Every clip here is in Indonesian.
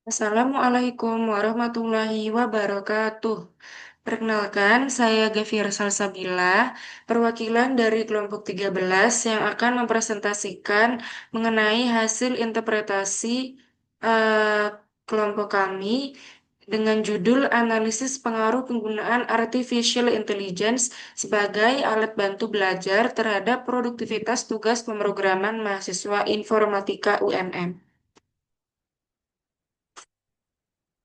Assalamualaikum warahmatullahi wabarakatuh. Perkenalkan, saya Gevira Salsabila, perwakilan dari kelompok 13 yang akan mempresentasikan mengenai hasil interpretasi eh, kelompok kami dengan judul Analisis Pengaruh Penggunaan Artificial Intelligence sebagai alat bantu belajar terhadap produktivitas tugas pemrograman mahasiswa informatika UMM.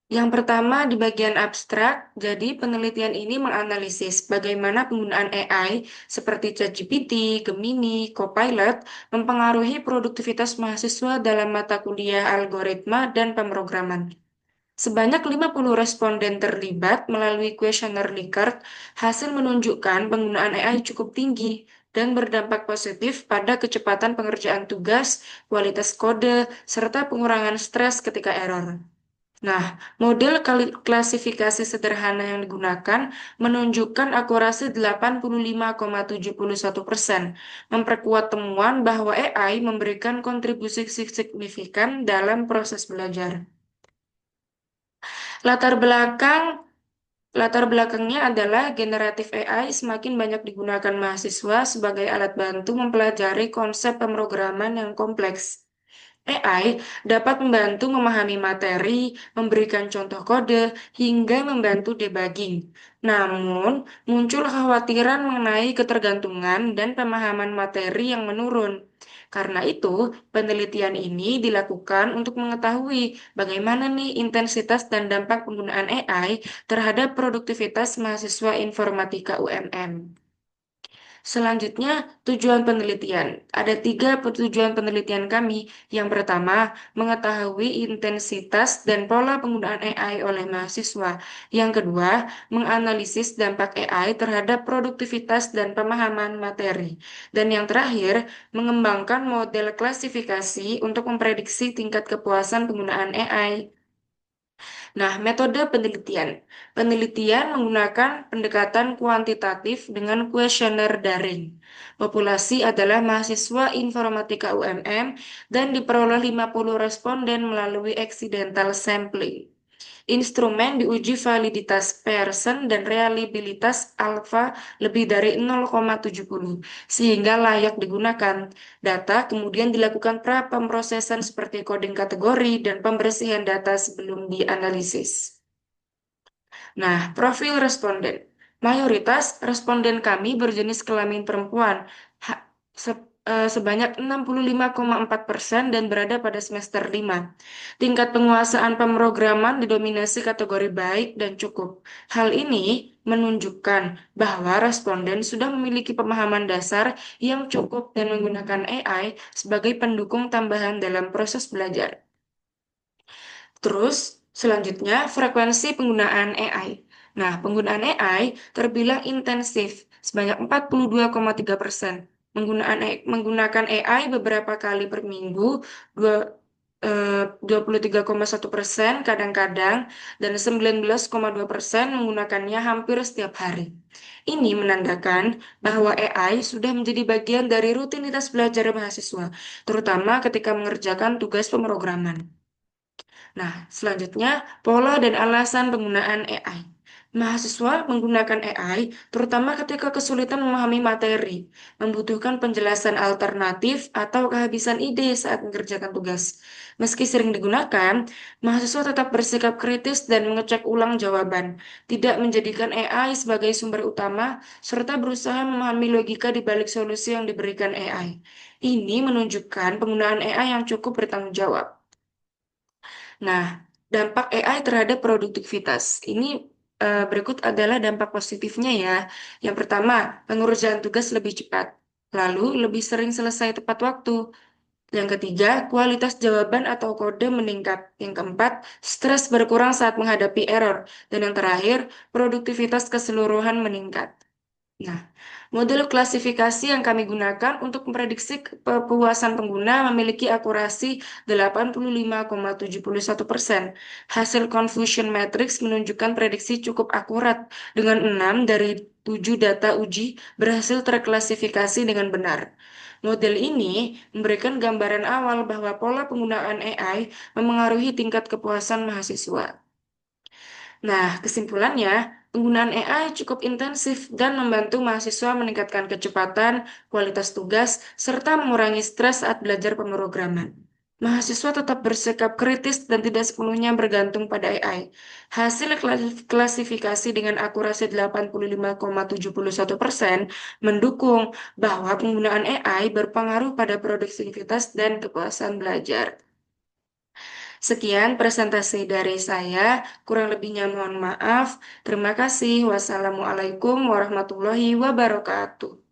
Yang pertama di bagian abstrak, jadi penelitian ini menganalisis bagaimana penggunaan AI seperti ChatGPT, Gemini, Copilot mempengaruhi produktivitas mahasiswa dalam mata kuliah algoritma dan pemrograman. Sebanyak 50 responden terlibat melalui kuesioner Likert, hasil menunjukkan penggunaan AI cukup tinggi dan berdampak positif pada kecepatan pengerjaan tugas, kualitas kode, serta pengurangan stres ketika error. Nah, model klasifikasi sederhana yang digunakan menunjukkan akurasi 85,71%, memperkuat temuan bahwa AI memberikan kontribusi signifikan dalam proses belajar. Latar belakang Latar belakangnya adalah generatif AI semakin banyak digunakan mahasiswa sebagai alat bantu mempelajari konsep pemrograman yang kompleks. AI dapat membantu memahami materi, memberikan contoh kode, hingga membantu debugging. Namun, muncul kekhawatiran mengenai ketergantungan dan pemahaman materi yang menurun. Karena itu, penelitian ini dilakukan untuk mengetahui bagaimana nih intensitas dan dampak penggunaan AI terhadap produktivitas mahasiswa informatika UMM. Selanjutnya, tujuan penelitian. Ada tiga tujuan penelitian kami. Yang pertama, mengetahui intensitas dan pola penggunaan AI oleh mahasiswa. Yang kedua, menganalisis dampak AI terhadap produktivitas dan pemahaman materi. Dan yang terakhir, mengembangkan model klasifikasi untuk memprediksi tingkat kepuasan penggunaan AI. Nah, metode penelitian. Penelitian menggunakan pendekatan kuantitatif dengan kuesioner daring. Populasi adalah mahasiswa informatika UMM dan diperoleh 50 responden melalui accidental sampling. Instrumen diuji validitas Pearson dan reliabilitas alfa lebih dari 0,70 sehingga layak digunakan. Data kemudian dilakukan pra-pemrosesan seperti coding kategori dan pembersihan data sebelum dianalisis. Nah, profil responden. Mayoritas responden kami berjenis kelamin perempuan, sebanyak 65,4% dan berada pada semester 5. Tingkat penguasaan pemrograman didominasi kategori baik dan cukup. Hal ini menunjukkan bahwa responden sudah memiliki pemahaman dasar yang cukup dan menggunakan AI sebagai pendukung tambahan dalam proses belajar. Terus, selanjutnya, frekuensi penggunaan AI. Nah, penggunaan AI terbilang intensif, sebanyak 42,3%. Menggunakan AI beberapa kali per minggu, 23,1% kadang-kadang, dan 19,2% menggunakannya hampir setiap hari. Ini menandakan bahwa AI sudah menjadi bagian dari rutinitas belajar mahasiswa, terutama ketika mengerjakan tugas pemrograman. Nah, selanjutnya, pola dan alasan penggunaan AI. Mahasiswa menggunakan AI terutama ketika kesulitan memahami materi, membutuhkan penjelasan alternatif, atau kehabisan ide saat mengerjakan tugas. Meski sering digunakan, mahasiswa tetap bersikap kritis dan mengecek ulang jawaban, tidak menjadikan AI sebagai sumber utama, serta berusaha memahami logika di balik solusi yang diberikan AI. Ini menunjukkan penggunaan AI yang cukup bertanggung jawab. Nah, dampak AI terhadap produktivitas. Ini berikut adalah dampak positifnya ya. Yang pertama, pengerjaan tugas lebih cepat. Lalu, lebih sering selesai tepat waktu. Yang ketiga, kualitas jawaban atau kode meningkat. Yang keempat, stres berkurang saat menghadapi error. Dan yang terakhir, produktivitas keseluruhan meningkat. Nah, model klasifikasi yang kami gunakan untuk memprediksi kepuasan pengguna memiliki akurasi 85,71%. Hasil Confusion Matrix menunjukkan prediksi cukup akurat dengan 6 dari 7 data uji berhasil terklasifikasi dengan benar. Model ini memberikan gambaran awal bahwa pola penggunaan AI memengaruhi tingkat kepuasan mahasiswa. Nah, kesimpulannya, penggunaan AI cukup intensif dan membantu mahasiswa meningkatkan kecepatan, kualitas tugas, serta mengurangi stres saat belajar pemrograman. Mahasiswa tetap bersikap kritis dan tidak sepenuhnya bergantung pada AI. Hasil klasifikasi dengan akurasi 85,71% mendukung bahwa penggunaan AI berpengaruh pada produktivitas dan kepuasan belajar. Sekian presentasi dari saya, kurang lebihnya mohon maaf. Terima kasih. Wassalamualaikum warahmatullahi wabarakatuh.